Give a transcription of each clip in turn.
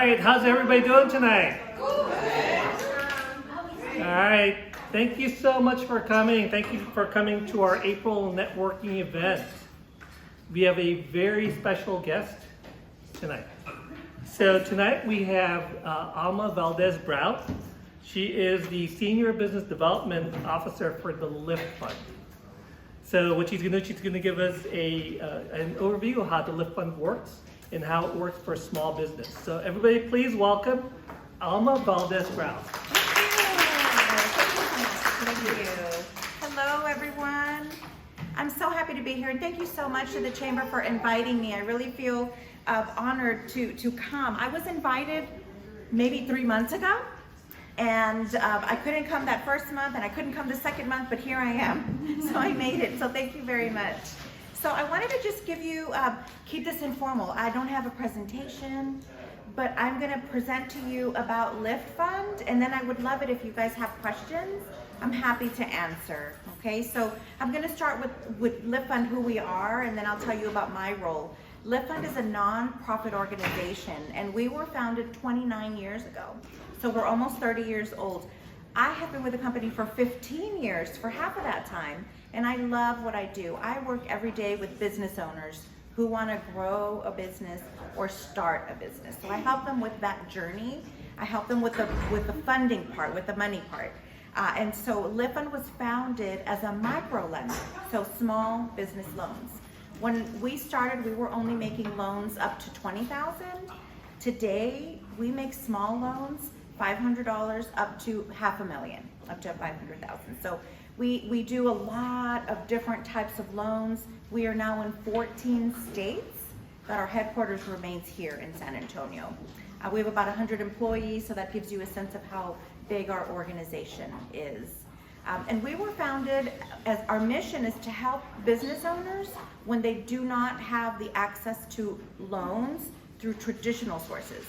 right, how's everybody doing tonight? All right, thank you so much for coming. Thank you for coming to our April networking event. We have a very special guest tonight. So tonight we have Alma Valdez Brown. She is the Senior Business Development Officer for the Liftfund. So what she's going to give us an overview of how the Liftfund works and how it works for a small business. So everybody please welcome Alma Valdez Brown. Thank you. Hello everyone. I'm so happy to be here, and thank you so much to the Chamber for inviting me. I really feel honored to come. I was invited maybe 3 months ago, and I couldn't come that first month, and I couldn't come the second month, but here I am. So I made it, so thank you very much. So I wanted to just give you, keep this informal. I don't have a presentation, but I'm gonna present to you about Liftfund, and then I would love it if you guys have questions. I'm happy to answer, okay? So I'm gonna start with Liftfund, who we are, and then I'll tell you about my role. Liftfund is a non-profit organization, and we were founded 29 years ago. So we're almost 30 years old. I have been with the company for 15 years, for half of that time, and I love what I do. I work every day with business owners who want to grow a business or start a business. So I help them with that journey. I help them with the funding part, with the money part. And so Liftfund was founded as a micro lender, so small business loans. When we started, we were only making loans up to $20,000. Today, we make small loans, $500 up to $500,000, up to $500,000. So we do a lot of different types of loans. We are now in 14 states, but our headquarters remains here in San Antonio. We have about 100 employees, so that gives you a sense of how big our organization is. And we were founded as our mission is to help business owners when they do not have the access to loans through traditional sources.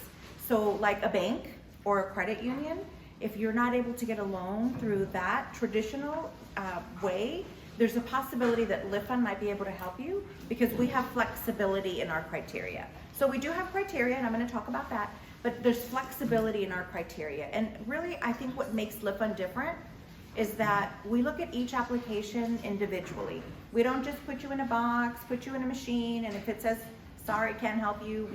So like a bank or a credit union, if you're not able to get a loan through that traditional way, there's a possibility that Liftfund might be able to help you because we have flexibility in our criteria. So we do have criteria, and I'm going to talk about that, but there's flexibility in our criteria. And really, I think what makes Liftfund different is that we look at each application individually. We don't just put you in a box, put you in a machine, and if it says, sorry, can't help you,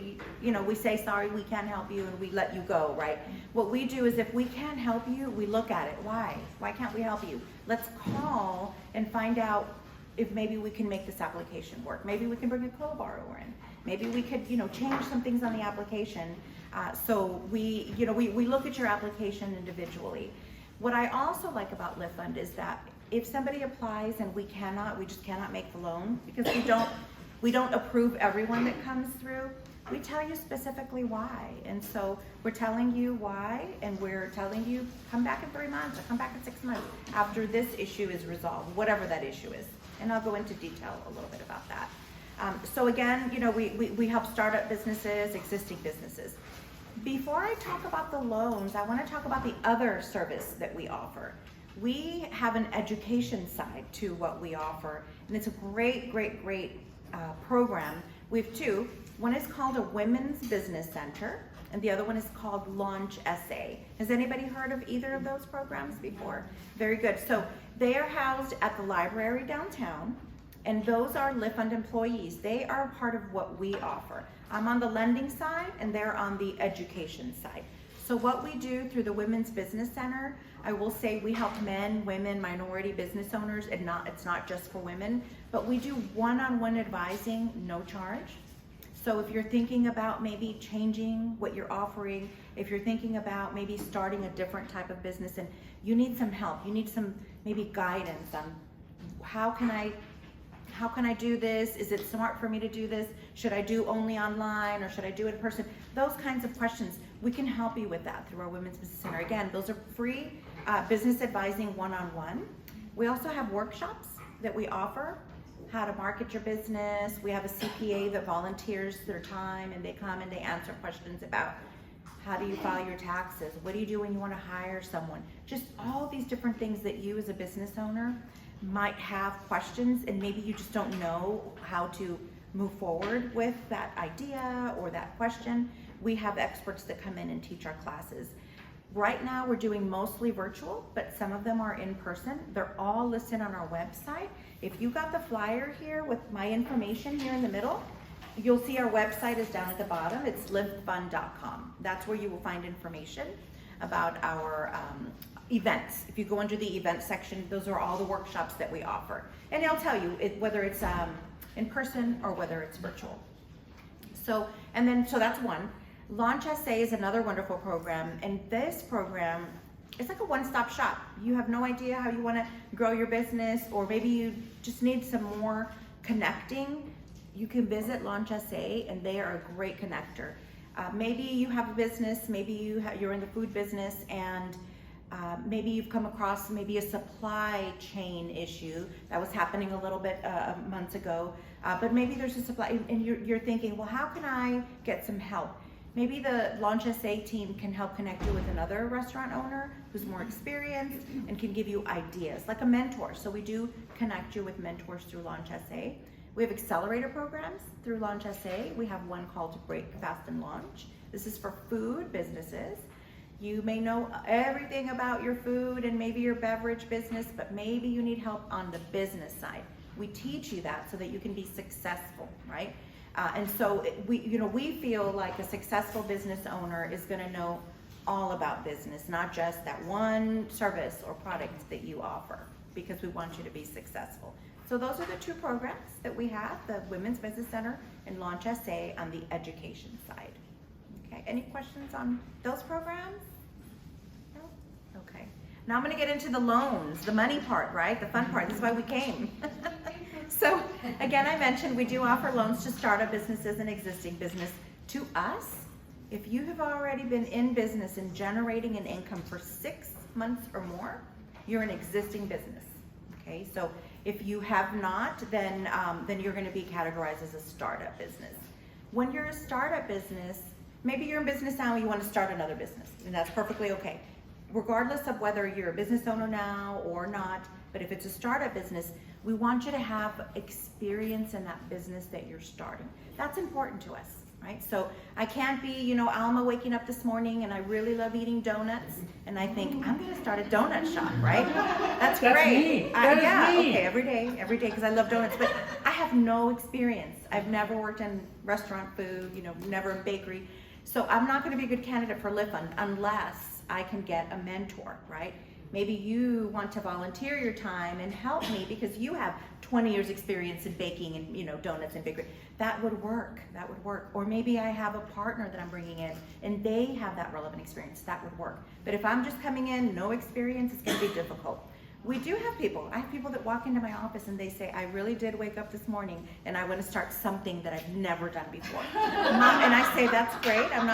we say, sorry, we can't help you, and we let you go, right? What we do is if we can't help you, we look at it. Why? Why can't we help you? Let's call and find out if maybe we can make this application work. Maybe we can bring a co-borrower in. Maybe we could, change some things on the application. So we look at your application individually. What I also like about Liftfund is that if somebody applies and we just cannot make the loan because we don't approve everyone that comes through, we tell you specifically why. And so we're telling you why, and we're telling you come back in 3 months or come back in 6 months after this issue is resolved, whatever that issue is. And I'll go into detail a little bit about that. So again, we help startup businesses, existing businesses. Before I talk about the loans, I want to talk about the other service that we offer. We have an education side to what we offer, and it's a great program. We have two. One is called a Women's Business Center, and the other one is called Launch SA. Has anybody heard of either of those programs before? Very good. So they are housed at the library downtown, and those are Liftfund employees. They are part of what we offer. I'm on the lending side, and they're on the education side. So what we do through the Women's Business Center, I will say we help men, women, minority business owners, and it's not just for women, but we do one-on-one advising, no charge. So if you're thinking about maybe changing what you're offering, if you're thinking about maybe starting a different type of business and you need some help, you need some maybe guidance on how can I do this? Is it smart for me to do this? Should I do only online or should I do it in person? Those kinds of questions, we can help you with that through our Women's Business Center. Again, those are free business advising one-on-one. We also have workshops that we offer, how to market your business. We have a CPA that volunteers their time and they come and they answer questions about how do you file your taxes? What do you do when you want to hire someone? Just all these different things that you as a business owner might have questions and maybe you just don't know how to move forward with that idea or that question. we have experts that come in and teach our classes. Right now we're doing mostly virtual, but some of them are in person. They're all listed on our website. If you got the flyer here with my information here in the middle, you'll see our website is down at the bottom. It's liftfund.com. That's where you will find information about our events. If you go under the event section, those are all the workshops that we offer. And it'll tell you whether it's in person or whether it's virtual. So that's one. Launch SA is another wonderful program, and this program is like a one-stop shop. You have no idea how you want to grow your business, or maybe you just need some more connecting. You can visit Launch SA, and they are a great connector. Maybe you have a business, maybe you're in the food business, and maybe you've come across maybe a supply chain issue that was happening a little bit months ago, but maybe there's a supply, and you're thinking, well, how can I get some help? Maybe the Launch SA team can help connect you with another restaurant owner who's more experienced and can give you ideas, like a mentor. So we do connect you with mentors through Launch SA. We have accelerator programs through Launch SA. We have one called Break, Fast, and Launch. This is for food businesses. You may know everything about your food and maybe your beverage business, but maybe you need help on the business side. We teach you that so that you can be successful, right? And so we feel like a successful business owner is going to know all about business, not just that one service or product that you offer, because we want you to be successful. So those are the two programs that we have, the Women's Business Center and Launch SA on the education side. Okay, any questions on those programs? No? Okay. Now I'm going to get into the loans, the money part, right? The fun part. This is why we came. So again, I mentioned we do offer loans to startup businesses and existing business. To us, if you have already been in business and generating an income for 6 months or more, you're an existing business. Okay, so if you have not, then you're going to be categorized as a startup business. When you're a startup business, maybe you're in business now and you want to start another business, and that's perfectly okay. Regardless of whether you're a business owner now or not, but if it's a startup business, we want you to have experience in that business that you're starting. That's important to us, right? So I can't be, Alma waking up this morning and I really love eating donuts, and I think I'm going to start a donut shop, right? That's great. Me. That is me. Okay, every day, because I love donuts, but I have no experience. I've never worked in restaurant food, never in bakery. So I'm not going to be a good candidate for Liftfund unless I can get a mentor, right? Maybe you want to volunteer your time and help me because you have 20 years experience in baking and donuts and bakery. That would work. Or maybe I have a partner that I'm bringing in and they have that relevant experience. That would work. But if I'm just coming in, no experience, it's going to be difficult. We do have people. I have people that walk into my office and they say, I really did wake up this morning and I want to start something that I've never done before. And I say, that's great. I'm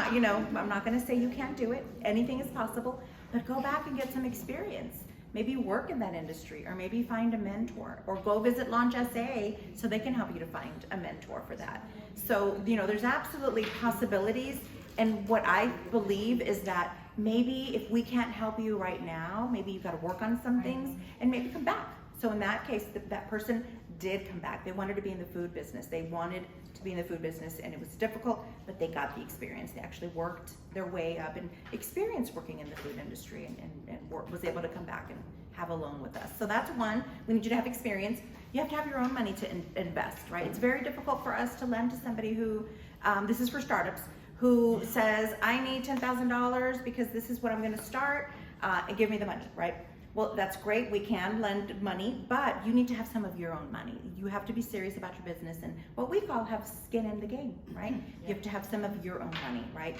not going to say you can't do it. Anything is possible. But go back and get some experience. Maybe work in that industry, or maybe find a mentor, or go visit Launch SA so they can help you to find a mentor for that. So, there's absolutely possibilities. And what I believe is that maybe if we can't help you right now, maybe you've got to work on some things and maybe come back. So in that case, that person did come back. They wanted to be in the food business. They wanted to be in the food business, and it was difficult, but they got the experience. They actually worked their way up and experienced working in the food industry and was able to come back and have a loan with us. So that's one. We need you to have experience. You have to have your own money to invest, right? It's very difficult for us to lend to somebody who, this is for startups, who says, I need $10,000 because this is what I'm going to start, and give me the money, right? Well, that's great. We can lend money, but you need to have some of your own money. You have to be serious about your business and what we call have skin in the game, right? You have to have some of your own money, right?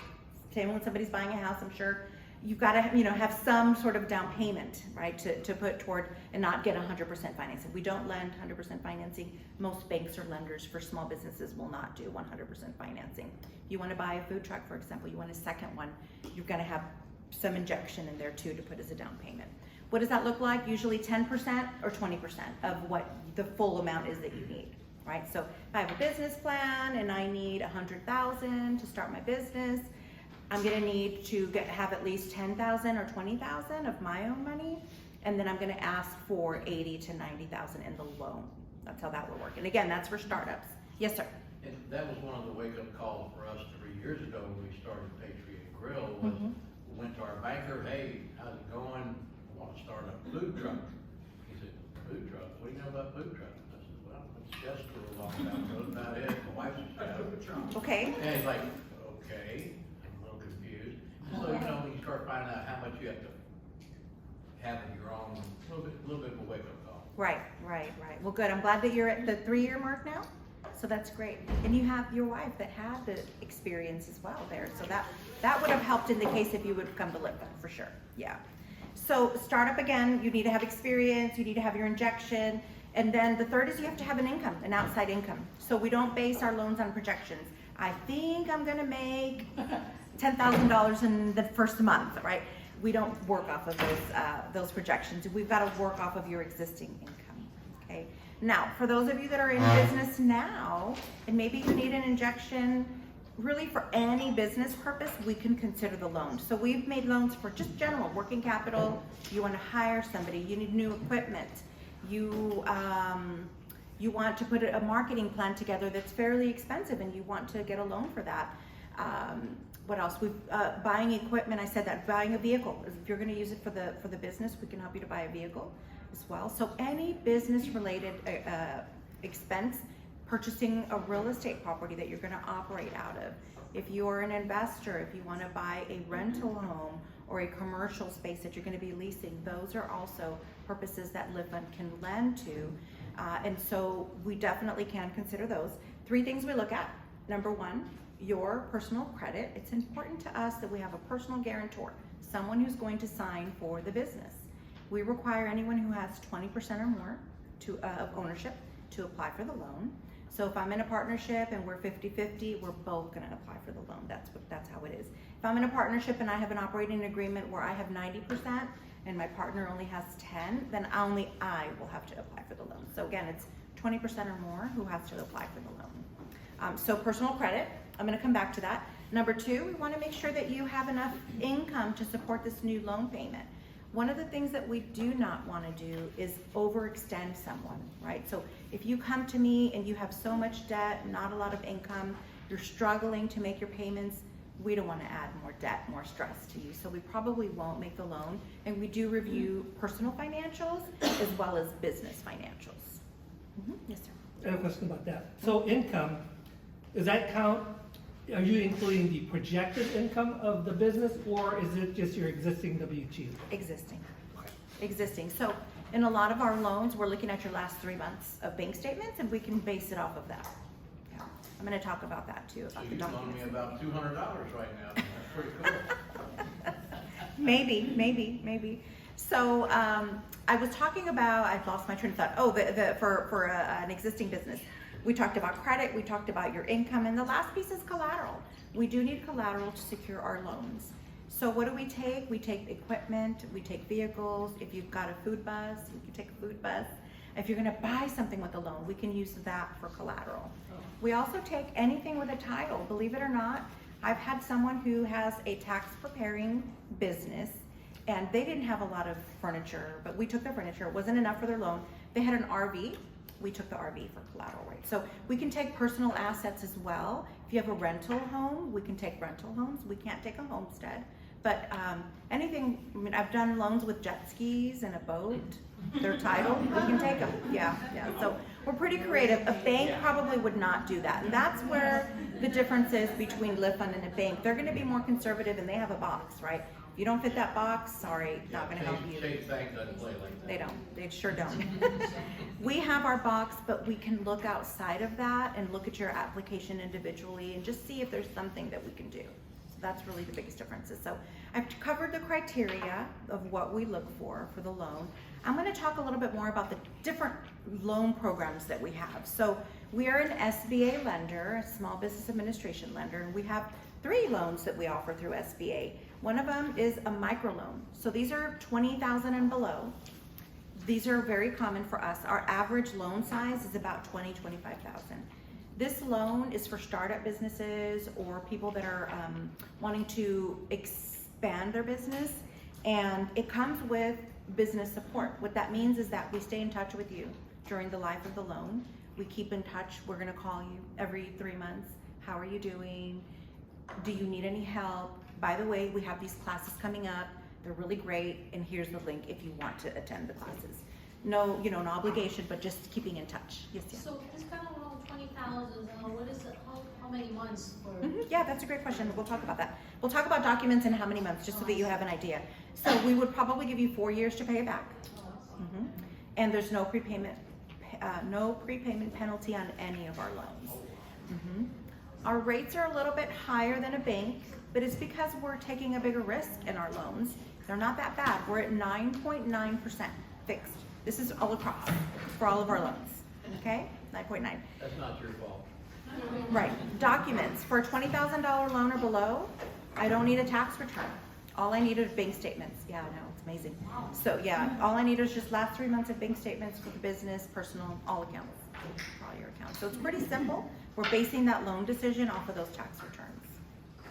Same when somebody's buying a house, I'm sure you've got to have some sort of down payment, right, to put toward and not get 100% financing. We don't lend 100% financing. Most banks or lenders for small businesses will not do 100% financing. You want to buy a food truck, for example, you want a second one, you're going to have some injection in there too to put as a down payment. What does that look like? Usually 10% or 20% of what the full amount is that you need, right? So if I have a business plan and I need $100,000 to start my business, I'm gonna need to have at least $10,000 or $20,000 of my own money, and then I'm gonna ask for $80,000 to $90,000 in the loan. That's how that will work. And again, that's for startups. Yes, sir. And that was one of the wake-up calls for us to years ago when we started Patriot Grill, was we went to our banker, hey, how's it going? I want to start a food truck. He said, food truck? What do you know about food trucks? I said, well, it's just for a long time, that's about it. My wife's just got a food truck. Okay. And he's like, okay, I'm a little confused. So, you know, when you start finding out how much you have to have in your own, a little bit of a wake-up call. Right. Well, good. I'm glad that you're at the 3-year mark now. So that's great. And you have your wife that had the experience as well there. So that would have helped in the case if you would have come to Liftfund for sure. Yeah. So startup again, you need to have experience, you need to have your injection. And then the third is you have to have an income, an outside income. So we don't base our loans on projections. I think I'm gonna make $10,000 in the first month, right? We don't work off of those projections. We've got to work off of your existing income, okay? Now, for those of you that are in business now, and maybe you need an injection, really for any business purpose, we can consider the loan. So we've made loans for just general working capital. You want to hire somebody, you need new equipment, you want to put a marketing plan together that's fairly expensive and you want to get a loan for that. What else? Buying equipment, I said that, buying a vehicle. If you're going to use it for the business, we can help you to buy a vehicle as well. So any business related expense, purchasing a real estate property that you're going to operate out of. If you're an investor, if you want to buy a rental home or a commercial space that you're going to be leasing, those are also purposes that Liftfund can lend to. And so we definitely can consider those. 3 things we look at. Number 1, your personal credit. It's important to us that we have a personal guarantor, someone who's going to sign for the business. We require anyone who has 20% or more of ownership to apply for the loan. So if I'm in a partnership and we're 50-50, we're both gonna apply for the loan. That's how it is. If I'm in a partnership and I have an operating agreement where I have 90% and my partner only has 10, then only I will have to apply for the loan. So again, it's 20% or more who has to apply for the loan. So personal credit, I'm gonna come back to that. Number 2, we wanna make sure that you have enough income to support this new loan payment. One of the things that we do not want to do is overextend someone, right? So if you come to me and you have so much debt, not a lot of income, you're struggling to make your payments, we don't want to add more debt, more stress to you. So we probably won't make the loan. And we do review personal financials as well as business financials. Yes, sir. I have a question about that. So income, does that count? Are you including the projected income of the business, or is it just your existing W-2? Existing. Okay. Existing. So in a lot of our loans, we're looking at your last 3 months of bank statements, and we can base it off of that. Yeah. I'm going to talk about that too. So About you're the loaning me documents. about $200 right now. That's pretty cool. Maybe. So I was talking about, I've lost my train of thought. Oh, for an existing business. We talked about credit, we talked about your income, and the last piece is collateral. We do need collateral to secure our loans. So what do we take? We take equipment, we take vehicles. If you've got a food bus, we can take a food bus. If you're gonna buy something with a loan, we can use that for collateral. We also take anything with a title. Believe it or not, I've had someone who has a tax preparing business and they didn't have a lot of furniture, but we took their furniture. It wasn't enough for their loan. They had an RV. We took the RV for collateral, right? So we can take personal assets as well. If you have a rental home, we can take rental homes. We can't take a homestead, but anything, I mean, I've done loans with jet skis and a boat. They're titled, we can take them. Yeah. So we're pretty creative. A bank probably would not do that. And that's where the difference is between Liftfund and a bank. They're gonna be more conservative and they have a box, right? You don't fit that box, sorry, not gonna help you. Chase Bank doesn't play like that. They don't, they sure don't. We have our box, but we can look outside of that and look at your application individually and just see if there's something that we can do. So that's really the biggest differences. So I've covered the criteria of what we look for the loan. I'm gonna talk a little bit more about the different loan programs that we have. So we are an SBA lender, a Small Business Administration lender, and we have 3 loans that we offer through SBA. One of them is a microloan. So these are $20,000 and below. These are very common for us. Our average loan size is about $20,000, $25,000. This loan is for startup businesses or people that are wanting to expand their business, and it comes with business support. What that means is that we stay in touch with you during the life of the loan. We keep in touch. We're gonna call you every 3 months. How are you doing? Do you need any help? By the way, we have these classes coming up. They're really great, and here's the link if you want to attend the classes. No, no obligation, but just keeping in touch. Yes, yeah. So this kind of loan, 20,000, what is it, how many months for? Yeah, that's a great question. We'll talk about that. We'll talk about documents and how many months, just so that you have an idea. So we would probably give you 4 years to pay it back. And there's no prepayment penalty on any of our loans. Our rates are a little bit higher than a bank, but it's because we're taking a bigger risk in our loans. They're not that bad. We're at 9.9% fixed. This is all across for all of our loans. Okay, 9.9. That's not your fault. Right. Documents for a $20,000 loan or below. I don't need a tax return. All I need is bank statements. Yeah, I know, it's amazing. So yeah, all I need is just last 3 months of bank statements for the business, personal, all accounts, all your accounts. So it's pretty simple. We're basing that loan decision off of those tax returns.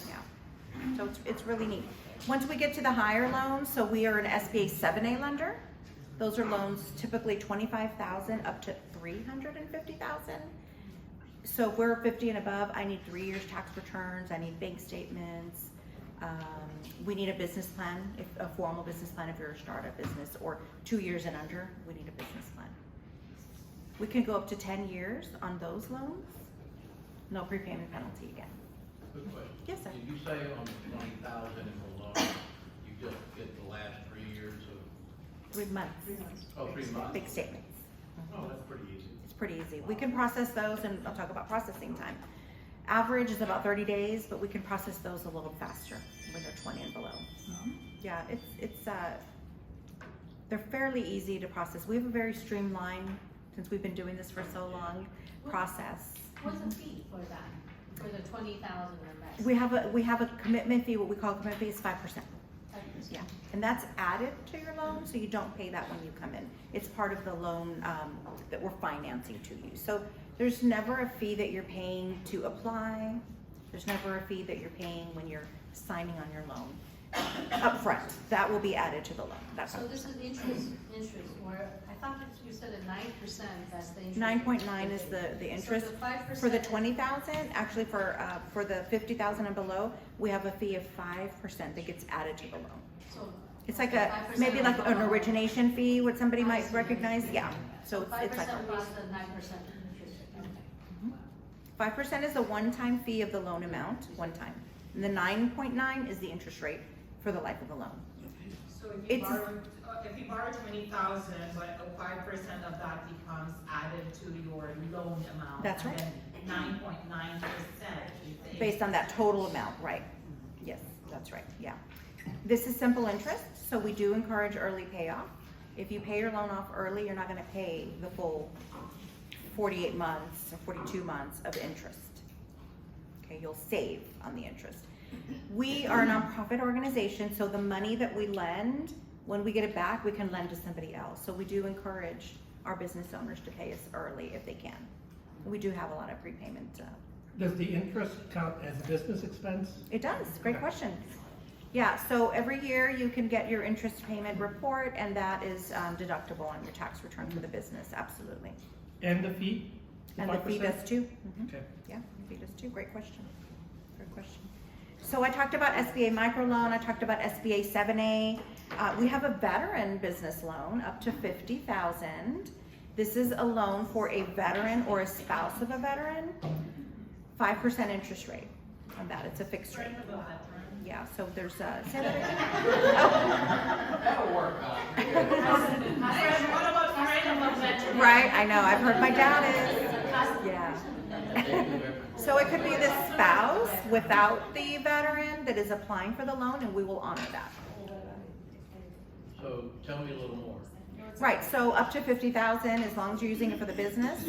Yeah. So it's really neat. Once we get to the higher loans, so we are an SBA 7A lender. Those are loans typically $25,000 up to $350,000. So if we're 50 and above, I need 3 years tax returns. I need bank statements. We need a business plan, a formal business plan if you're a startup business, or 2 years and under, we need a business plan. We can go up to 10 years on those loans. No prepayment penalty again. Good question. Yes, sir. Did you say on the 20,000 and below, you just get the last 3 years of? 3 months. Oh, 3 months. Bank statements. Oh, that's pretty easy. It's pretty easy. We can process those, and I'll talk about processing time. Average is about 30 days, but we can process those a little faster when they're 20 and below. Yeah, they're fairly easy to process. We have a very streamlined, since we've been doing this for so long, process. What's the fee for that, for the 20,000 or less? We have a commitment fee. What we call a commitment fee is 5%. Yeah, and that's added to your loan, so you don't pay that when you come in. It's part of the loan that we're financing to you. So there's never a fee that you're paying to apply. There's never a fee that you're paying when you're signing on your loan up front. That will be added to the loan. That's So this is interest, where I thought that you said at 9%, that's the interest. 9.9 is the interest. So the 5% For the 20,000, actually for the 50,000 and below, we have a fee of 5% that gets added to the loan. So It's like 5% maybe like an of- origination fee, what somebody I might see. recognize. Yeah. So it's 5% like plus the 9% interest. Okay. 5% is the one-time fee of the loan amount, one time. And the 9.9 is the interest rate for the life of the loan. So if you It's- borrow 20,000, but 5% of that becomes added to your loan amount. That's right. And then 9.9% is the Based on that total amount, right? Yes, that's right, yeah. This is simple interest, so we do encourage early payoff. If you pay your loan off early, you're not gonna pay the full 48 months or 42 months of interest. Okay, you'll save on the interest. We are a nonprofit organization, so the money that we lend, when we get it back, we can lend to somebody else. So we do encourage our business owners to pay us early if they can. We do have a lot of prepayment. Does the interest count as business expense? It does, great Okay. question. Yeah, so every year you can get your interest payment report, and that is deductible on your tax return for the business, absolutely. And the fee? And the fee 5%? does too. Okay. Yeah, the fee does too, great question. Great question. So I talked about SBA microloan, I talked about SBA 7A. We have a veteran business loan up to $50,000. This is a loan for a veteran or a spouse of a veteran. 5% interest rate on that, it's a fixed rate. Yeah, so there's say that again. That'll work out. What about friend of a veteran? Right, I know, I've heard my dad is, yeah. So it could be the spouse without the veteran that is applying for the loan, and we will honor that. So tell me a little more. Right, so up to 50,000, as long as you're using it for the business.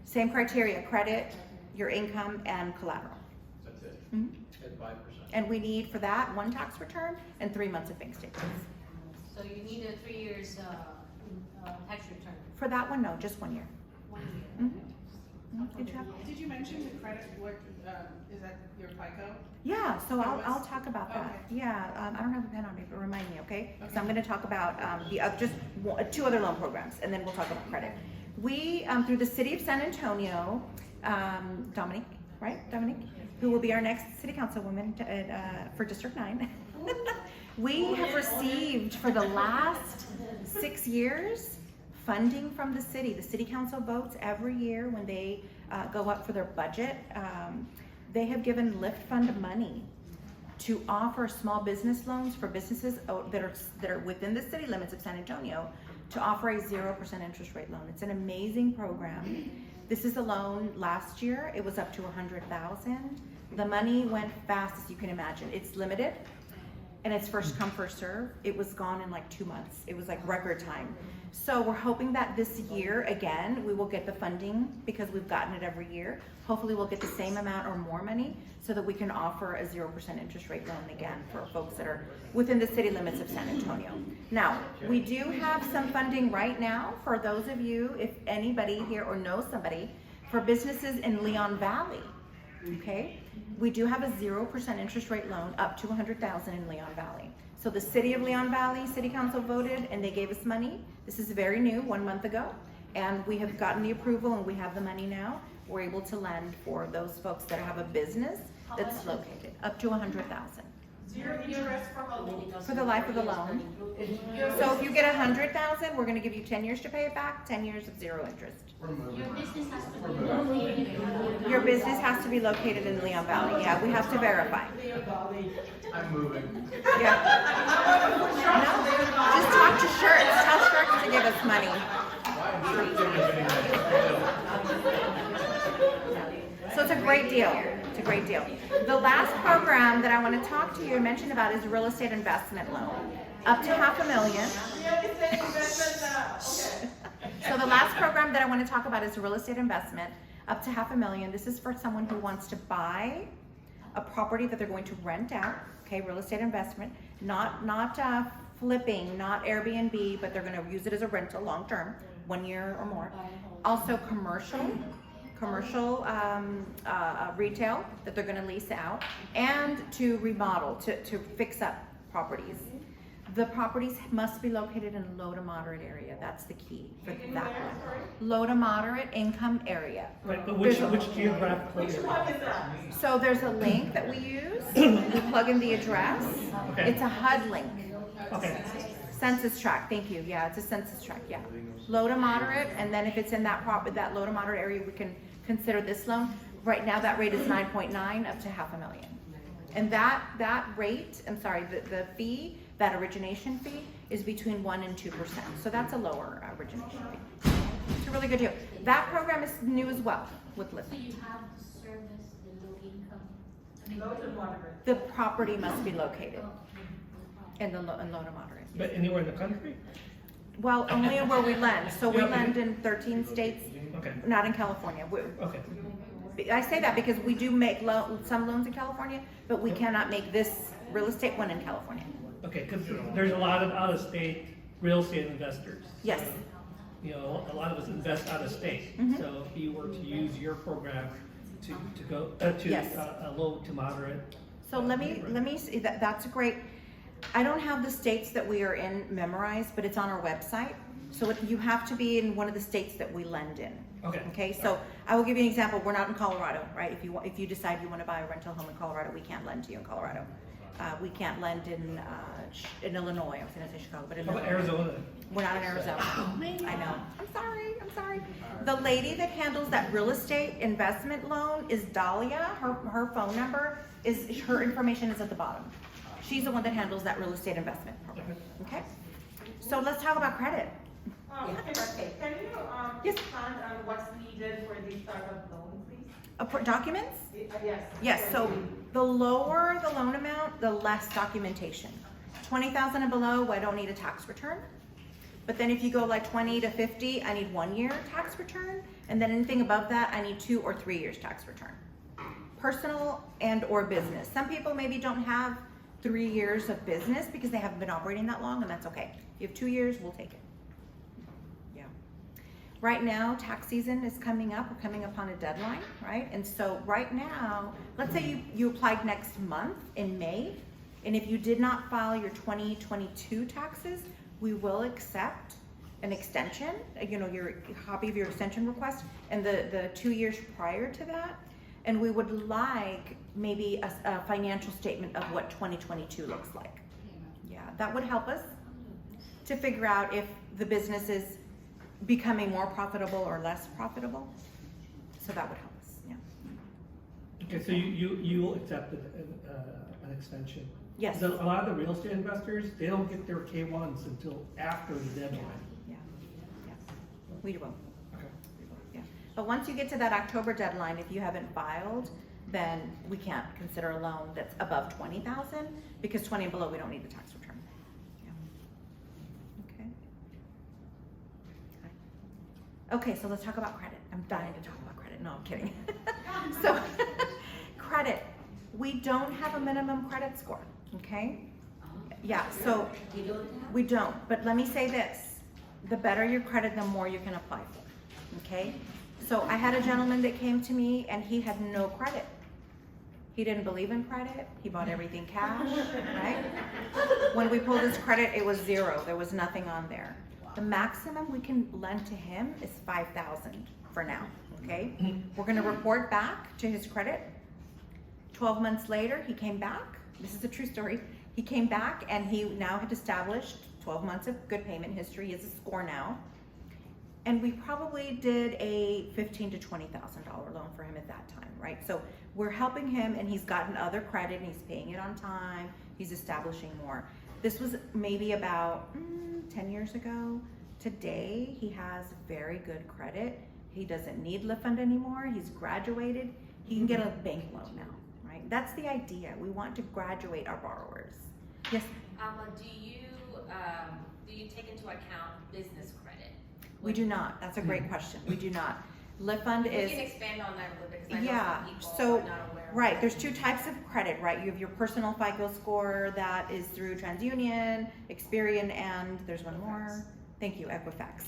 Same criteria, credit, your income, and collateral. That's it. Mhm. At 5%. And we need for that 1 tax return and 3 months of bank statements. So you need a 3 years tax return, For that one, no, just 1 year. 1 year. Mhm. Good job. Did you mention the credit, what, is that your FICO? Yeah, so I'll talk about that. Okay. Yeah, I don't have a pen on me, but remind me, okay? So I'm gonna talk about the other, just 2 other loan programs, and then we'll talk about credit. We, through the city of San Antonio, Dominic, right, Dominique? Who will be our next city councilwoman for District 9. We have received for the last 6 years funding from the city. The city council votes every year when they go up for their budget. They have given Liftfund money to offer small business loans for businesses that are within the city limits of San Antonio, to offer a 0% interest rate loan. It's an amazing program. This is a loan. Last year it was up to $100,000. The money went fast, as you can imagine. It's limited and it's first come, first serve. It was gone in like 2 months. It was like record time. So we're hoping that this year, again, we will get the funding, because we've gotten it every year. Hopefully we'll get the same amount or more money so that we can offer a 0% interest rate loan again for folks that are within the city limits of San Antonio. Now, we do have some funding right now for those of you, if anybody here or knows somebody, for businesses in Leon Valley, okay? We do have a 0% interest rate loan up to $100,000 in Leon Valley. So the city of Leon Valley City Council voted and they gave us money. This is very new, 1 month ago. And we have gotten the approval and we have the money now. We're able to lend for those folks that have a business that's located up to $100,000. Zero interest for a loan. For the life of the loan. So if you get $100,000, we're gonna give you 10 years to pay it back, 10 years of 0 interest. Your business has to be located in Your business has to be located in Leon Valley. Yeah, we have to verify. I'm moving. Yeah. No, just talk to Shirts. Tell Shirts to give us money. So it's a great deal. It's a great deal. The last program that I want to talk to you and mention about is real estate investment loan. Up to $500,000. So the last program that I want to talk about is real estate investment, up to $500,000. This is for someone who wants to buy a property that they're going to rent out. Okay, real estate investment, not flipping, not Airbnb, but they're going to use it as a rental long term, 1 year or more. Also commercial retail that they're going to lease out, and to remodel, to fix up properties. The properties must be located in a low to moderate area. That's the key for that one. Low to moderate income area. Right, but which geographical area? So there's a link that we use. We plug in the address. Okay. It's a HUD link. Okay. Census tract, thank you. Yeah, it's a census tract, yeah. Low to moderate, and then if it's in that low to moderate area, we can consider this loan. Right now, that rate is 9.9 up to $500,000. And that rate, I'm sorry, the fee, that origination fee, is between 1% and 2%. So that's a lower origination fee. It's a really good deal. That program is new as well with So Liftfund. you have to service the low income. Low to moderate. The property must be located in the low to moderate. But anywhere in the country? Well, only where we lend. So we lend in 13 states, Okay. not in California. Okay. I say that because we do make some loans in California, but we cannot make this real estate one in California. Okay, because there's a lot of out-of-state real estate investors. Yes. You know, a lot of us invest out of state. Mhm. So if you were to use your program to go Yes. a low to moderate. So let me see, that's a great, I don't have the states that we are in memorized, but it's on our website. So you have to be in one of the states that we lend in. Okay. Okay, so I will give you an example. We're not in Colorado, right? If you decide you want to buy a rental home in Colorado, we can't lend to you in Colorado. We can't lend in Illinois. I was going to say Chicago, but in How about Illinois. Arizona? We're not in Arizona. I know. I'm sorry. The lady that handles that real estate investment loan is Dahlia. Her phone number is, her information is at the bottom. She's the one that handles that real estate investment program. Okay? So let's talk about credit. Okay. Can you Yes. expand on what's needed for the startup loan, please? Documents? Yes. Yes, so the lower the loan amount, the less documentation. 20,000 and below, I don't need a tax return. But then if you go like 20 to 50, I need 1 year tax return. And then anything above that, I need 2 or 3 years tax return. Personal and or business. Some people maybe don't have 3 years of business because they haven't been operating that long, and that's okay. You have 2 years, we'll take it. Yeah. Right now, tax season is coming up. We're coming up on a deadline, right? And so right now, let's say you applied next month in May, and if you did not file your 2022 taxes, we will accept an extension, your copy of your extension request, and the 2 years prior to that. And we would like maybe a financial statement of what 2022 looks like. Yeah, that would help us to figure out if the business is becoming more profitable or less profitable. So that would help us, yeah. Okay, so you will accept an extension? Yes. So a lot of the real estate investors, they don't get their K-1s until after the deadline. Yeah, yes, we will. Okay. Yeah. But once you get to that October deadline, if you haven't filed, then we can't consider a loan that's above 20,000 because 20 and below, we don't need the tax return. Yeah. Okay. Okay, so let's talk about credit. I'm dying to talk about credit. No, I'm kidding. So, credit. We don't have a minimum credit score, okay? Yeah, so we don't. But let me say this. The better your credit, the more you can apply for, okay? So I had a gentleman that came to me and he had no credit. He didn't believe in credit. He bought everything cash, right? When we pulled his credit, it was 0. There was nothing on there. The maximum we can lend to him is $5,000 for now, okay? We're gonna report back to his credit. 12 months later, he came back. This is a true story. He came back and he now had established 12 months of good payment history. He has a score now. And we probably did a $15,000 to $20,000 loan for him at that time, right? So we're helping him and he's gotten other credit and he's paying it on time. He's establishing more. This was maybe about 10 years ago. Today, he has very good credit. He doesn't need Liftfund anymore. He's graduated. He can get a bank loan now. That's the idea. We want to graduate our borrowers. Yes? Alma, do you take into account business credit? We do not. That's a great question. We do not. Liftfund is... You can expand on that a little bit because I know yeah, some people so, are not aware. Right, there's 2 types of credit, right? You have your personal FICO score that is through TransUnion, Experian, and there's one more. Thank you, Equifax.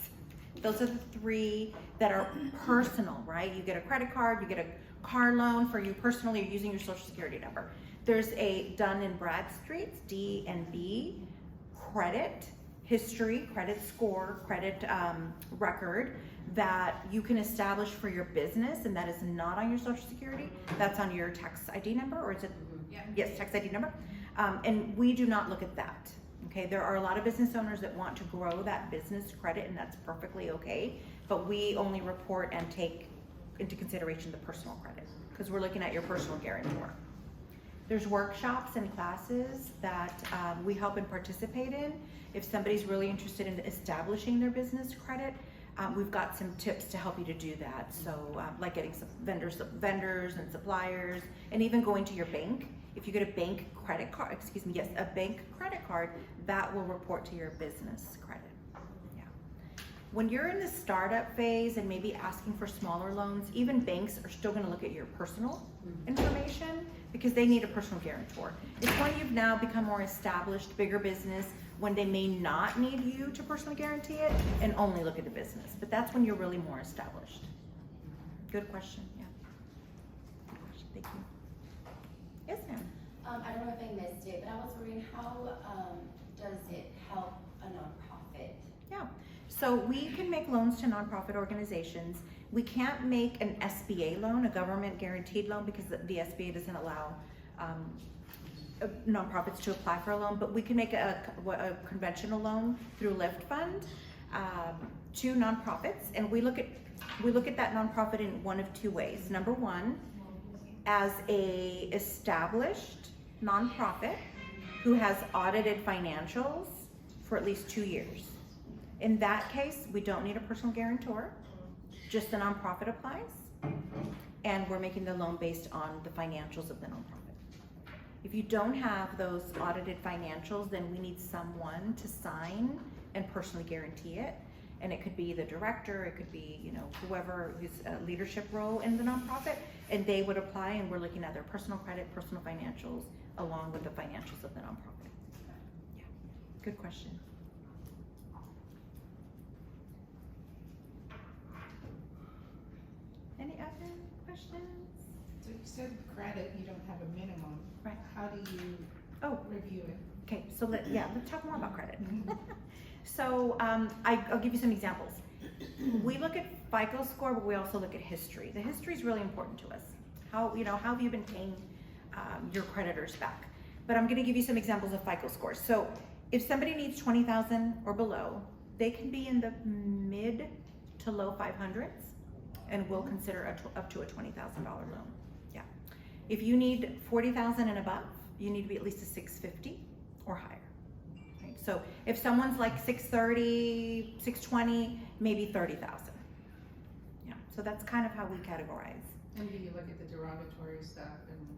Those are the 3 that are personal, right? You get a credit card, you get a car loan for you personally, you're using your social security number. There's a Dun and Bradstreet's D and B credit history, credit score, credit record that you can establish for your business, and that is not on your social security. That's on your tax ID number, or is it? Yeah. Yes, tax ID number. And we do not look at that. Okay, there are a lot of business owners that want to grow that business credit, and that's perfectly okay. But we only report and take into consideration the personal credit because we're looking at your personal guarantor. There's workshops and classes that we help and participate in. If somebody's really interested in establishing their business credit, we've got some tips to help you to do that. So like getting some vendors and suppliers, and even going to your bank. If you get a bank credit card, a bank credit card, that will report to your business credit. When you're in the startup phase and maybe asking for smaller loans, even banks are still going to look at your personal information because they need a personal guarantor. It's when you've now become more established, bigger business, when they may not need you to personally guarantee it and only look at the business. But that's when you're really more established. Good question, yeah. Good question, thank you. Yes, ma'am. I don't know if I missed it, but I was wondering how does it help a nonprofit? Yeah. So we can make loans to nonprofit organizations. We can't make an SBA loan, a government guaranteed loan, because the SBA doesn't allow nonprofits to apply for a loan, but we can make a conventional loan through Liftfund to nonprofits, and we look at that nonprofit in one of 2 ways. Number 1, as a established nonprofit who has audited financials for at least 2 years. In that case, we don't need a personal guarantor, just the nonprofit applies, and we're making the loan based on the financials of the nonprofit. If you don't have those audited financials, then we need someone to sign and personally guarantee it. And it could be the director, it could be, whoever who's a leadership role in the nonprofit, and they would apply, and we're looking at their personal credit, personal financials, along with the financials of the nonprofit. Yeah, good question. Any other questions? So you said credit, you don't have a minimum. Right. How do you review it? Okay, so let's talk more about credit. So I'll give you some examples. We look at FICO score, but we also look at history. The history is really important to us. How have you been paying your creditors back? But I'm gonna give you some examples of FICO scores. So if somebody needs 20,000 or below, they can be in the mid to low 500s, and we'll consider up to a $20,000 loan. Yeah. If you need 40,000 and above, you need to be at least a 650 or higher. Right? So if someone's like 630, 620, maybe 30,000. Yeah. So that's kind of how we categorize. And do you look at the derogatory stuff and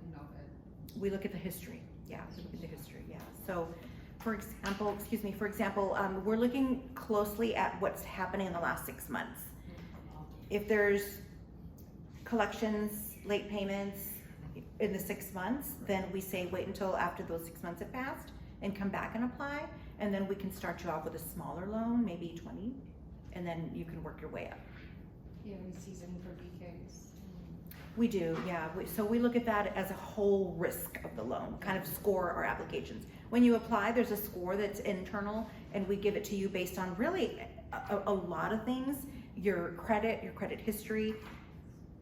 you know that? We look at the history. Yeah, we look at the history. Yeah. So, for example, we're looking closely at what's happening in the last 6 months. If there's collections, late payments in the 6 months, then we say wait until after those 6 months have passed and come back and apply, and then we can start you off with a smaller loan, maybe 20, and then you can work your way up. Yeah, we season for BKs. We do, yeah. So we look at that as a whole risk of the loan, kind of score our applications. When you apply, there's a score that's internal, and we give it to you based on really a lot of things: your credit history,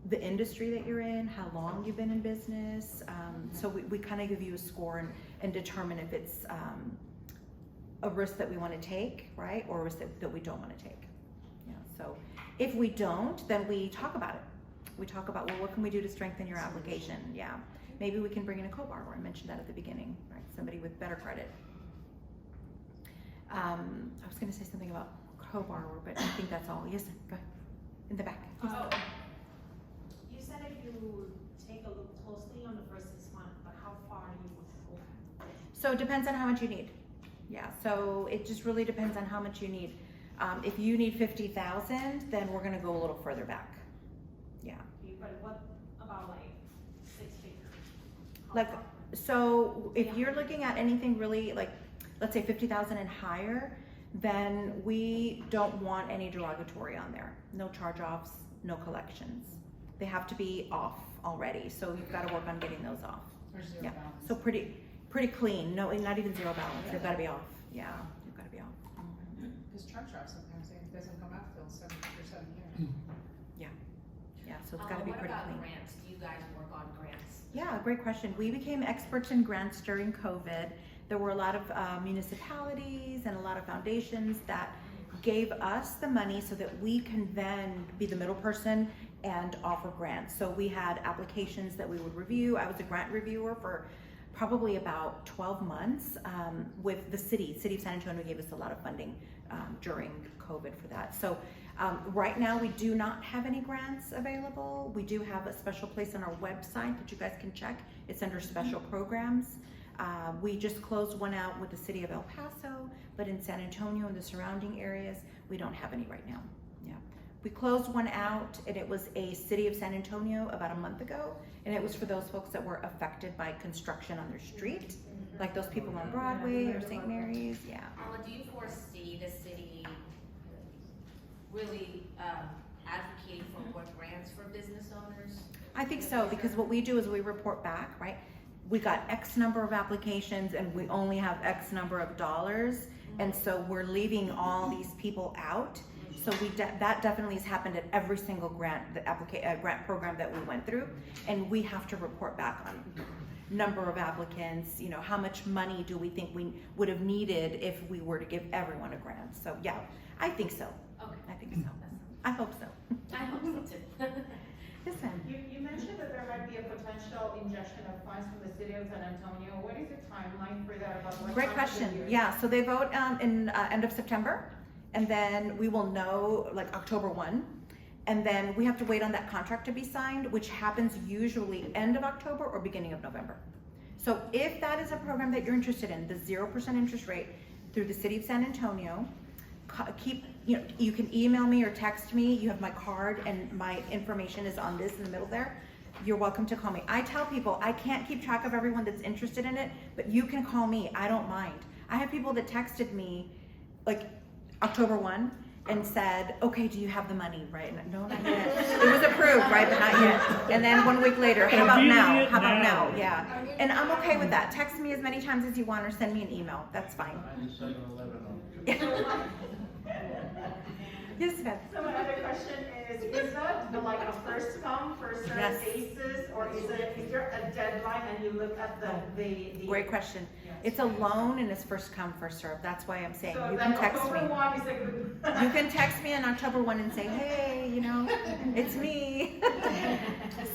the industry that you're in, how long you've been in business. So we kind of give you a score and determine if it's a risk that we want to take, right, or a risk that we don't want to take. Yeah. So if we don't, then we talk about it. We talk about, well, what can we do to strengthen your application? Yeah, maybe we can bring in a co-borrower. I mentioned that at the beginning, right? Somebody with better credit. I was going to say something about co-borrower, but I think that's all. Yes, go ahead. In the back. Oh, you said if you take a look closely on the first 6 months, but how far do you go? So it depends on how much you need. Yeah, so it just really depends on how much you need. If you need 50,000, then we're going to go a little further back. Yeah. But what about like 6 figures? Like, so if you're looking at anything really like, let's say 50,000 and higher, then we don't want any derogatory on there. No charge-offs, no collections. They have to be off already. So you've got to work on getting those off. Or zero Yeah. balance. So pretty clean. No, not even zero balance. They've got to be off. Yeah, they've got to be off. Because charge-off sometimes it doesn't come out till 7 years. Yeah, so it's got to be pretty What clean. about grants? Do you guys work on grants? Yeah, great question. We became experts in grants during COVID. There were a lot of municipalities and a lot of foundations that gave us the money so that we can then be the middle person and offer grants. So we had applications that we would review. I was a grant reviewer for probably about 12 months with the city of San Antonio gave us a lot of funding during COVID for that. So right now we do not have any grants available. We do have a special place on our website that you guys can check. It's under special programs. We just closed one out with the city of El Paso, but in San Antonio and the surrounding areas, we don't have any right now. Yeah. We closed one out, and it was a city of San Antonio about a month ago, and it was for those folks that were affected by construction on their street, like those people on Broadway or St. Mary's. Yeah. Alma, do you foresee the city really advocating for more grants for business owners? I think so, because what we do is we report back, right? We got X number of applications and we only have X number of dollars. And so we're leaving all these people out. So that definitely has happened at every single grant program that we went through. And we have to report back on number of applicants, you know, how much money do we think we would have needed if we were to give everyone a grant. So yeah, I think so. Okay. I think so. I hope so. I hope so too. Yes, ma'am. You mentioned that there might be a potential injection of funds from the city of San Antonio. What is the timeline for that? About what Great time of the question. year? Yeah, so they vote in end of September, and then we will know like October 1, and then we have to wait on that contract to be signed, which happens usually end of October or beginning of November. So if that is a program that you're interested in, the 0% interest rate through the city of San Antonio, you can email me or text me. You have my card and my information is on this in the middle there. You're welcome to call me. I tell people I can't keep track of everyone that's interested in it, but you can call me. I don't mind. I have people that texted me like October 1 and said, okay, do you have the money? Right? No, not yet. It was approved, right? But not yet. And then 1 week later, how about now? How about now? Yeah. And I'm okay with that. Text me as many times as you want or send me an email. That's fine. Find the 7-Eleven on. Yes, Beth. So my other question is that like a first come, first served Yes. basis, or is there a deadline and you look at the? Great question. Yes. It's a loan and it's first come, first served. That's why I'm saying, So you then can text me. October 1 is a good. You can text me on October 1 and say, hey, it's me.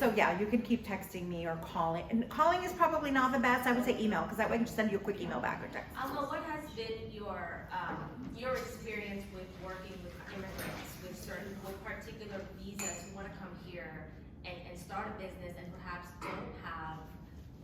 So yeah, you can keep texting me or calling. And calling is probably not the best. I would say email, because that way I can just send you a quick email back or text. Alma, what has been your experience with working with immigrants, with particular visas who want to come here and start a business and perhaps don't have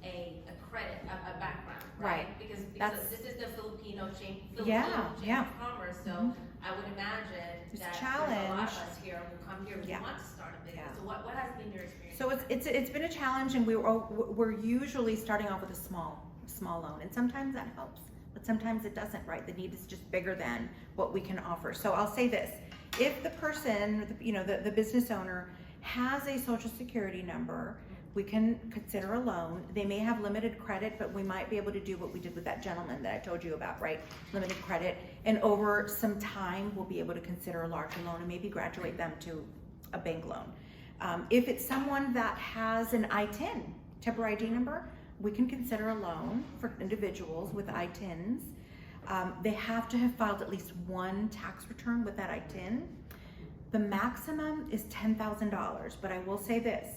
a credit, a background, right? Right. Because That's- this is the Filipino Chamber Yeah. of Commerce, so Mhm. I would imagine It's a that there's a lot challenge. of us here who come here who Yeah. want to start a business. Yeah. So what has been your experience? So it's been a challenge, and we're usually starting off with a small loan, and sometimes that helps, but sometimes it doesn't, right? The need is just bigger than what we can offer. So I'll say this: if the person, the business owner has a social security number, we can consider a loan. They may have limited credit, but we might be able to do what we did with that gentleman that I told you about, right? Limited credit, and over some time, we'll be able to consider a larger loan and maybe graduate them to a bank loan. If it's someone that has an I-10, temporary ID number, we can consider a loan for individuals with I-10s. They have to have filed at least one tax return with that I-10. The maximum is $10,000, but I will say this: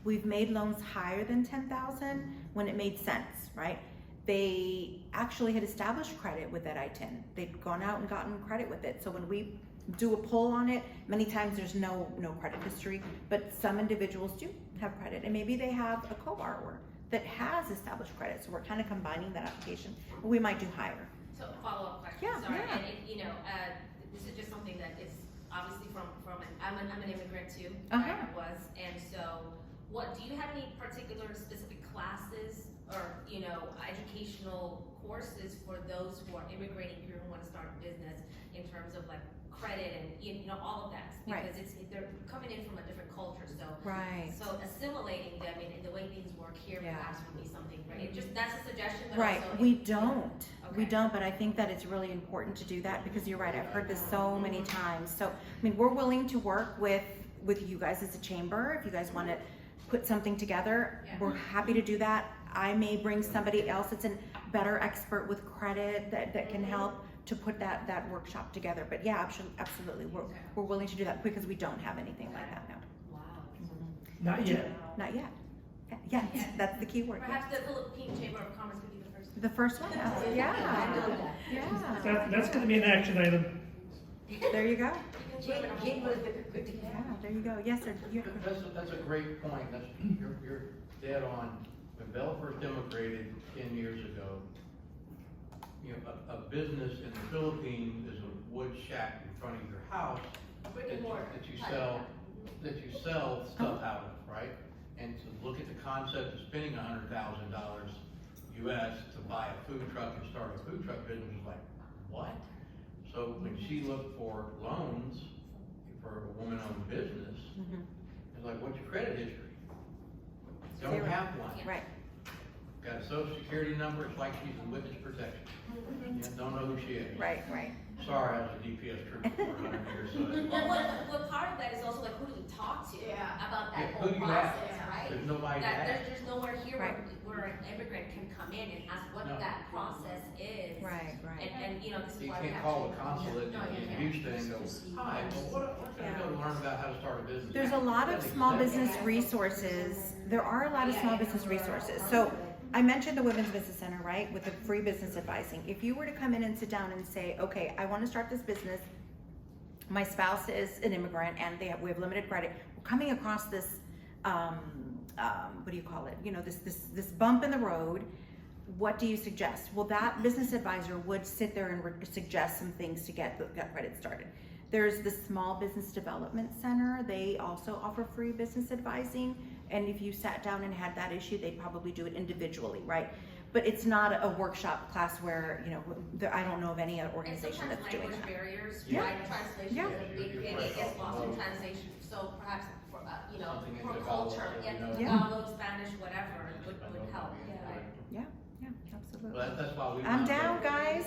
we've made loans higher than $10,000 when it made sense, right? They actually had established credit with that I-10. They'd gone out and gotten credit with it. So when we do a pull on it, many times there's no credit history, but some individuals do have credit, and maybe they have a co-borrower that has established credit. So we're kind of combining that application. We might do higher. So follow-up question, Yeah, sorry, yeah. and this is just something that is obviously I'm an immigrant too, Uh-huh. I was, and so, do you have any particular specific classes or, educational courses for those who are immigrating here who want to start a business in terms of like credit and, all of that? Right. Because they're coming in from a different culture, so. Right. So assimilating them in the way things work here Yeah. perhaps would be something, right? That's a suggestion, but Right, also. we don't. We Okay. don't, but I think that it's really important to do that, because you're right, I've heard this so many times. So, we're willing to work with you guys as a chamber. If you guys want to put something together, Yeah. we're happy to do that. I may bring somebody else that's a better expert with credit that can help to put that workshop together. But yeah, absolutely, we're willing to do that, because we don't have anything like that now. Wow. Not yet. Not yet. Yeah, that's the key word. Perhaps the Philippine Chamber of Commerce could be the first. The first one, yeah. Yeah. That's gonna be an action item. There you go. Jane was the Yeah, there you go. Yes, sir. That's a great point. You're dead on. When Bella first immigrated 10 years ago, a business in the Philippines is a wood shack in front of your house that you sell stuff out of, right? And to look at the concept of spending $100,000 US to buy a food truck and start a food truck business was like, what? So when she looked for loans for a woman-owned business, it's like, what's your credit history? Don't Zero. have one. Right. Got a social security number, it's like she's in witness protection. Don't know who she is. Right. Sorry, I was a DPS trooper for 100 years, so. Well, part of that is also like, who do we talk to about that Yeah, whole who do you process, ask? right? There's nobody to That ask. there's nowhere here Right. where an immigrant can come in and ask what No. that process is. Right. And this is You why we can't have. call to- the consulate No, you in can't. Houston and go, hi, well, what can I go to learn about how to start a business? There's a lot of Doesn't small exist. business resources. There are a lot of small business resources. So I mentioned the Women's Business Center, right, with the free business advising. If you were to come in and sit down and say, okay, I want to start this business, my spouse is an immigrant and we have limited credit. We're coming across this, what do you call it? This bump in the road. What do you suggest? Well, that business advisor would sit there and suggest some things to get credit started. There's the Small Business Development Center. They also offer free business advising. And if you sat down and had that issue, they'd probably do it individually, right? But it's not a workshop class where, I don't know of any other organization And that's sometimes doing language that. barriers, Yeah. right, translation, Yeah. it gets lost in translation, so perhaps, for, Something in for Tagalog, culture, Yeah. Tagalog, Spanish, whatever, would help, right? Yeah, absolutely. Well, that's why we. I'm wound down, up- guys.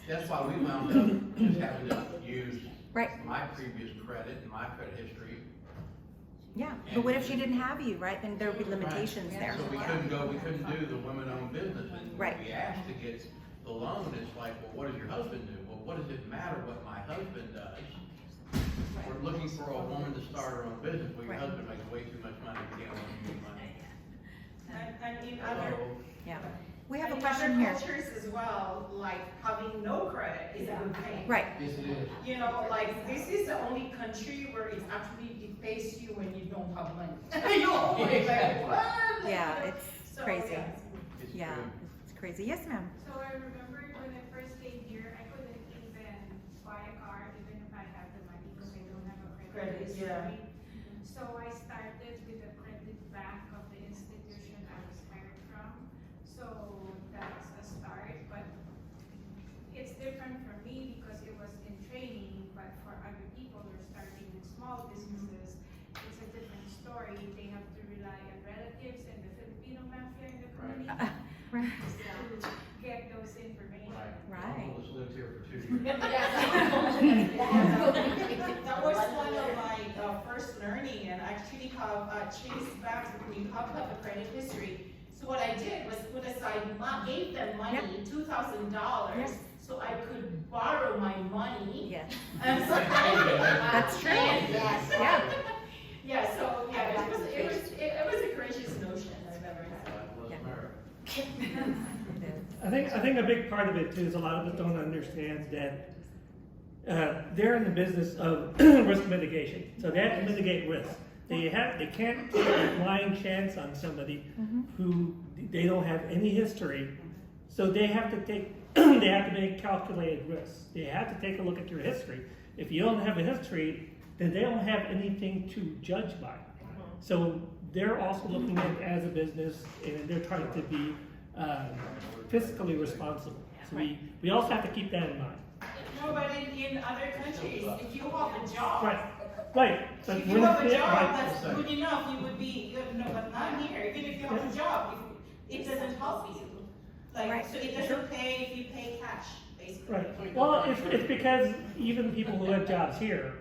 That's why we wound up just having to use Right. my previous credit and my credit history. Yeah, but what if she didn't have you, right? Then there would be limitations there. So we couldn't do the women-owned business. And Right. we asked to get the loan, it's like, well, what does your husband do? Well, what does it matter what my husband does? We're looking for a woman to start her own business, well, your Right. husband makes way too much money, we can't loan you money. And in other, Yeah. We have a in question other here. cultures as well, like having no credit is a good thing. Right. Yes, it is. You know, like this is the only country where it actually pays you when you don't have money. You're always like, what? Yeah, it's So, crazy. yeah. It's Yeah, true. it's crazy. Yes, ma'am. So I remember when I first came here, I couldn't even buy a car even if I had the money because I don't have a credit Credit, yeah. history. So I started with the credit back of the institution I was hired from. So that's a start, but it's different for me because it was in training, but for other people who are starting in small businesses, it's a different story. They have to rely on relatives and the Filipino mafia in the community Right. to get those information. Right. Almost lived here for 2 years. That was one of my first learning, and actually have chased back when you have a credit history. So what I did was put aside, gave them money, $2,000, Yep. so I could borrow my money. Yes. And so That's true. Yes. Yeah. Yeah, so yeah, it was a gracious notion I've ever had. God bless Yeah. America. I think a big part of it too is a lot of us don't understand that they're in the business of risk mitigation. So they have to mitigate risk. They can't take a blind chance on somebody who they don't have any history. So they have to take they have to make calculated risks. They have to take a look at your history. If you don't have a history, then they don't have anything to judge by. So they're also looking at it as a business, and they're trying to be fiscally responsible. So we also have to keep that in mind. No, but in other countries, if you have a job, Right. But if you have a job right. that's good enough, you would be, no, but not here. Even if you have a job, it doesn't help you. Like, Right. so it doesn't pay if you pay cash, basically. Right. Well, it's because even people who have jobs here,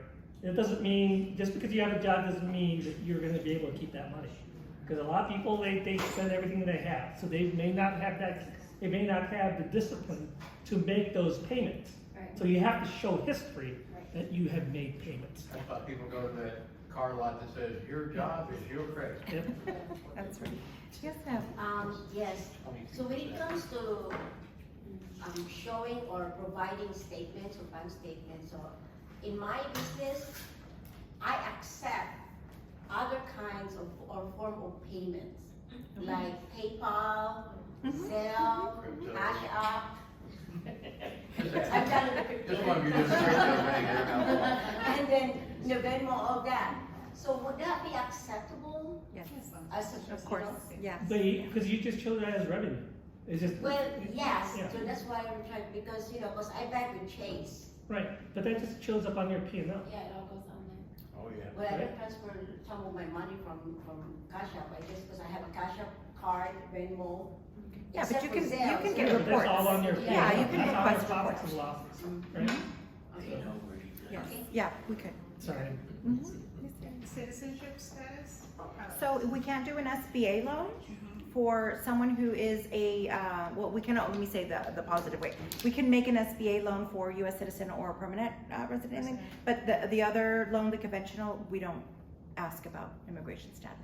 it doesn't mean, just because you have a job doesn't mean that you're gonna be able to keep that money. Because a lot of people, they spend everything they have, so they may not have the discipline to make those payments. Right. So you have to show history that you have made payments. That's why people go to that car lot that says, your job is your credit. Yep. That's right. Yes, ma'am. Yes, so when it comes to showing or providing statements or bank statements, or in my business, I accept other kinds of or form of payments, like PayPal, Zelle, Cash App. I've done it. Just one of you doing a great job right here. And then the Venmo, all that. So would that be acceptable Yes. as a, Of course. Yes. Because you just show that as revenue. It's just, Well, yes, Yeah. so that's why I'm trying, because, because I bank with Chase. right, but that just shows up on your P&L. Yeah, it all goes on there. Oh, yeah. Well, I Right. don't transfer some of my money from Cash App, I just, because I have a Cash App card, Venmo. Yeah, but except you for can Zelle, get Yeah, but reports. that's all on your P&L. Yeah, you can That's all request your profits reports. and losses, right? Okay. Yes. Yeah, we could. Sorry. Citizenship status? So we can't do an SBA loan for someone who is a, well, we cannot, let me say the positive way. We can make an SBA loan for U.S. citizen or permanent resident, but the other loan, the conventional, we don't ask about immigration status.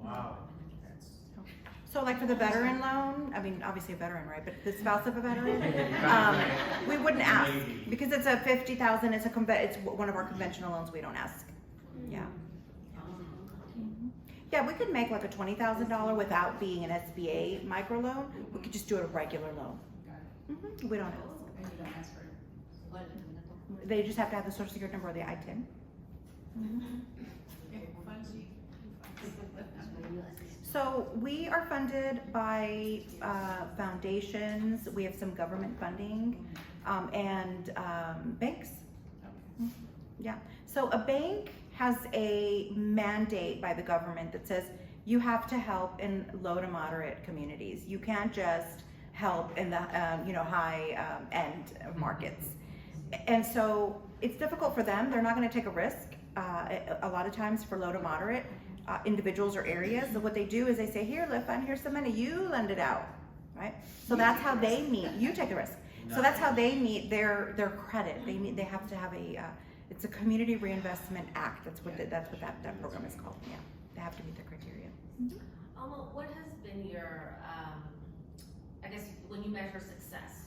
Wow. So like for the veteran loan, I mean, obviously a veteran, right, but the spouse of a veteran, we wouldn't ask, because it's a 50,000, it's one of our conventional loans, we don't ask, yeah. Yeah, we could make like a $20,000 without being an SBA microloan. We could just do a regular loan. We don't ask. And you don't ask for it. They just have to have the social security number or the ITIN. Okay, funds you. So we are funded by foundations. We have some government funding and banks. Yeah. So a bank has a mandate by the government that says you have to help in low to moderate communities. You can't just help in the high end markets. And so it's difficult for them. They're not gonna take a risk, a lot of times for low to moderate, individuals or areas. So what they do is they say, here, Liftfund, here's some money, you lend it out, right? So that's how they meet, you take the risk. So that's how they meet their credit. They have to have it's a Community Reinvestment Act. That's what that program is called. Yeah, they have to meet the criteria. Alma, what has been your, I guess, when you measure success,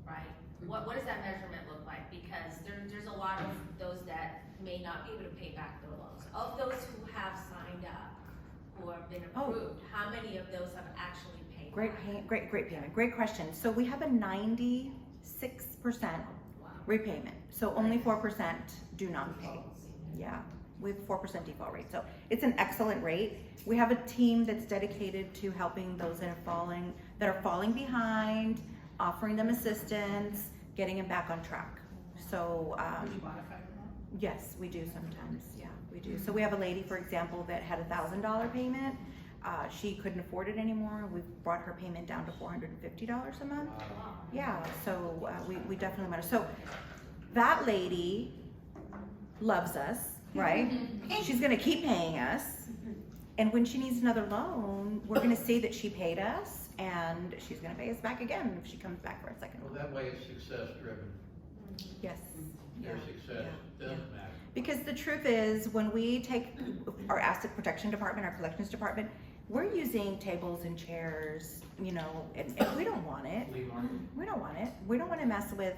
right? What does that measurement look like? Because there's a lot of those that may not be able to pay back their loans. Of those who have signed up, who have been approved, how many of those have actually paid back? Great payment. Great question. So we have a 96% repayment. So only 4% do not pay. Yeah, we have 4% default rate. So it's an excellent rate. We have a team that's dedicated to helping those that are falling behind, offering them assistance, getting them back on track. So Would you modify them? yes, we do sometimes. Yeah, we do. So we have a lady, for example, that had a $1,000 payment. She couldn't afford it anymore. We've brought her payment down to $450 a month. Yeah, so we definitely matter. So that lady loves us, right? She's gonna keep paying us. And when she needs another loan, we're gonna say that she paid us and she's gonna pay us back again if she comes back for a second Well, loan. that way it's success driven. Yes. Their Yeah. success Yeah. doesn't matter. Because the truth is, when we take our asset protection department, our collections department, we're using tables and chairs, you know, and we don't want it. Flea market. We don't want it. We don't want to mess with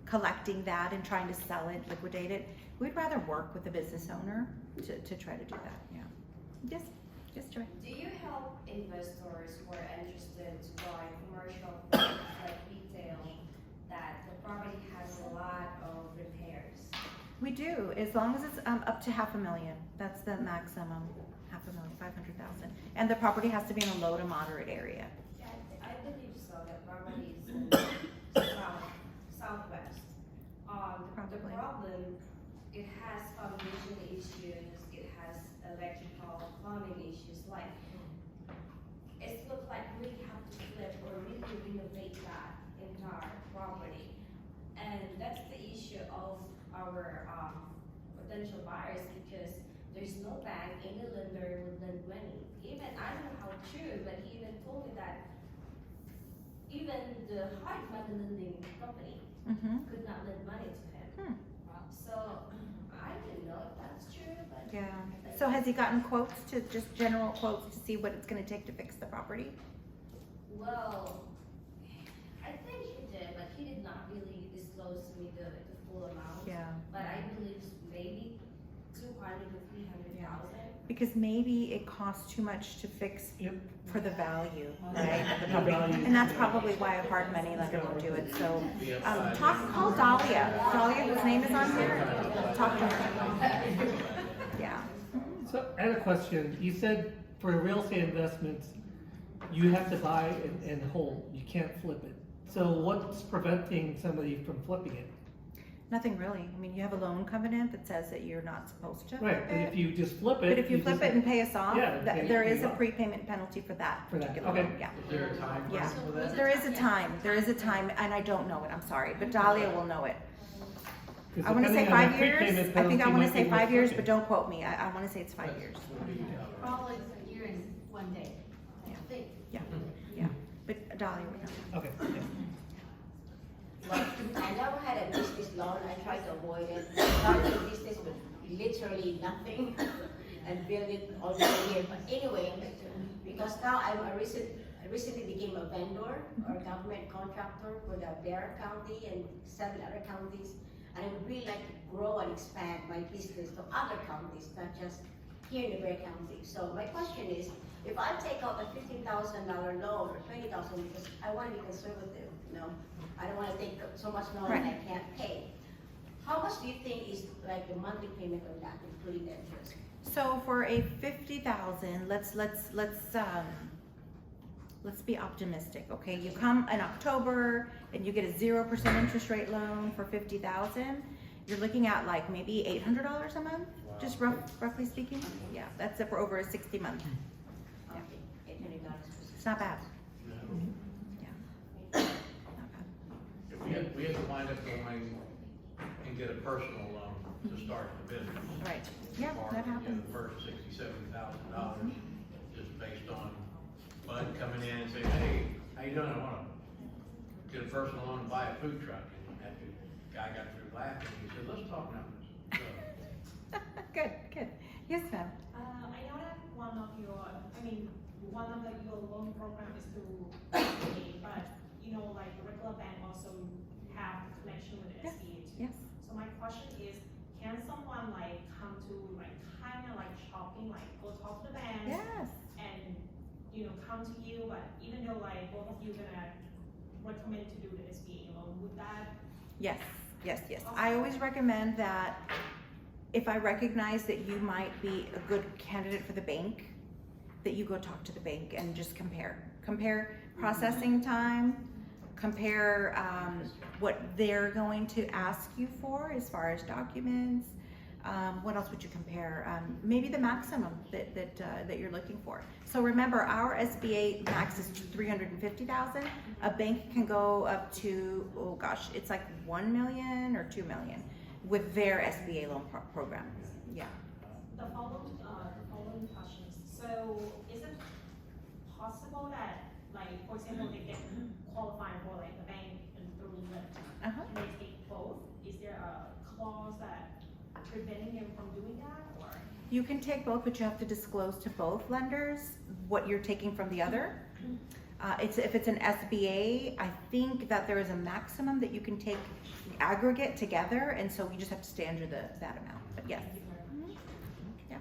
collecting that and trying to sell it, liquidate it. We'd rather work with the business owner to try to do that, yeah. Yes, Joy. Do you help investors who are interested to buy commercial properties like retail that the property has a lot of repairs? We do, as long as it's up to $500,000. That's the maximum, $500,000, 500,000. And the property has to be in a low to moderate area. Yeah, I believe so. The property is in southwest. The Probably. problem, it has foundation issues, it has electrical plumbing issues. Like, it looks like we have to flip or really renovate that entire property. And that's the issue of our potential buyers, because there's no bank, any lender would lend money. Even, I don't know how true, but he even told me that even the hard money lending company Mm-hmm. could not lend money to him. So I didn't know if that's true, but. Yeah. So has he gotten quotes, just general quotes, to see what it's gonna take to fix the property? Well, I think he did, but he did not really disclose to me the full amount. Yeah. But I believe maybe 200 to 300,000. Because maybe it costs too much to fix Yep. for the value, right? of the The property. value. And that's probably why a hard money lender won't do it. So, Be upside call Dahlia. Dahlia, whose name is on here. Talk to her. Yeah. So I had a question. You said for real estate investments, you have to buy and hold. You can't flip it. So what's preventing somebody from flipping it? Nothing really. I mean, you have a loan covenant that says that you're not supposed to Right, flip but if it. you just flip it. But if you flip just- it and pay us off, Yeah, then there you is pay a off. prepayment penalty for that For that, particular okay. loan. Yeah. Is there a time Yeah. frame for that? There is a time, and I don't know it, I'm sorry, but Dahlia will know it. 'Cause I wanna say depending on 5 the years, prepayment I think penalty I wanna might say be 5 years, worth but don't quote me, I wanna say it's 5 years. Would be, Probably a year and 1 day, I think. Yeah, but Dahlia would know. Okay. Yeah. But I never had a business loan. I tried to avoid it. Started a business with literally nothing and build it all the way here. But anyway, because now I recently became a vendor or government contractor for the Bear County and 7 other counties. And I would really like to grow and expand my business to other counties, not just here in the Bear County. So my question is, if I take out a $15,000 loan or $20,000, because I want to be conservative, you know, I don't want to take so much loan that I can't pay. How much do you think is like the monthly payment on that, including the interest? So for a 50,000, let's be optimistic, okay? You come in October and you get a 0% interest rate loan for 50,000. You're looking at like maybe $800 a month, just roughly speaking. Yeah, that's it for over a 60 month. Okay, $800. It's not bad. Yeah. Not bad. we had to wind up going can get a personal loan to start the business. Right, yeah, Or, that you know, happens. the first $60,000, $70,000, just based on Bud coming in and saying, hey, how you doing? I wanna get a personal loan and buy a food truck. And after the guy got through laughing, he said, let's talk numbers. So, Good, good. Yes, ma'am. I know that one of your loan program is through SBA, but you know, like the regular bank also have connection with the Yes, SBA too. yes. So my question is, can someone like come to like kind of like shopping, like go talk to the bank Yes. and you know come to you, but even though like both of you gonna recommend to do the SBA loan, would that? Yes, yes, yes. I always recommend that if I recognize that you might be a good candidate for the bank, that you go talk to the bank and just compare. Compare processing time, compare what they're going to ask you for as far as documents. What else would you compare? Maybe the maximum that you're looking for. So remember, our SBA max is $350,000. A bank can go up to, oh gosh, it's like 1 million or 2 million with their SBA loan program. Yeah. The following questions. So is it possible that, like, for example, they get qualified for like the bank and through Lyft, Uh-huh. and they take both? Is there a clause that preventing them from doing that, or? You can take both, but you have to disclose to both lenders what you're taking from the other. If it's an SBA, I think that there is a maximum that you can take aggregate together, and so we just have to stay under that amount. But yes. Yeah.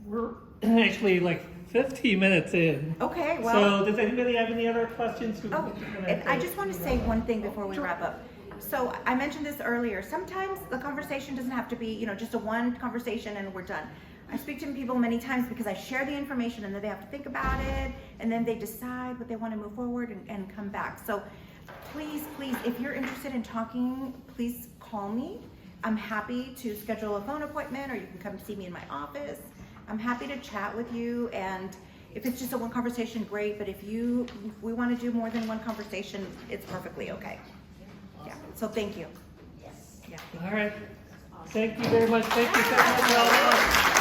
We're actually like 15 minutes in. Okay. Well. So does anybody have any other questions? Oh, and I just want to say one thing before we wrap up. So I mentioned this earlier. Sometimes the conversation doesn't have to be, you know, just a one conversation and we're done. I speak to people many times because I share the information and then they have to think about it and then they decide what they want to move forward and come back. So please, if you're interested in talking, please call me. I'm happy to schedule a phone appointment or you can come see me in my office. I'm happy to chat with you, and if it's just a one conversation, great, but if we want to do more than one conversation, it's perfectly okay. Yeah, so thank you. Yes. Yeah. All right. Thank you very much. Thank you so much.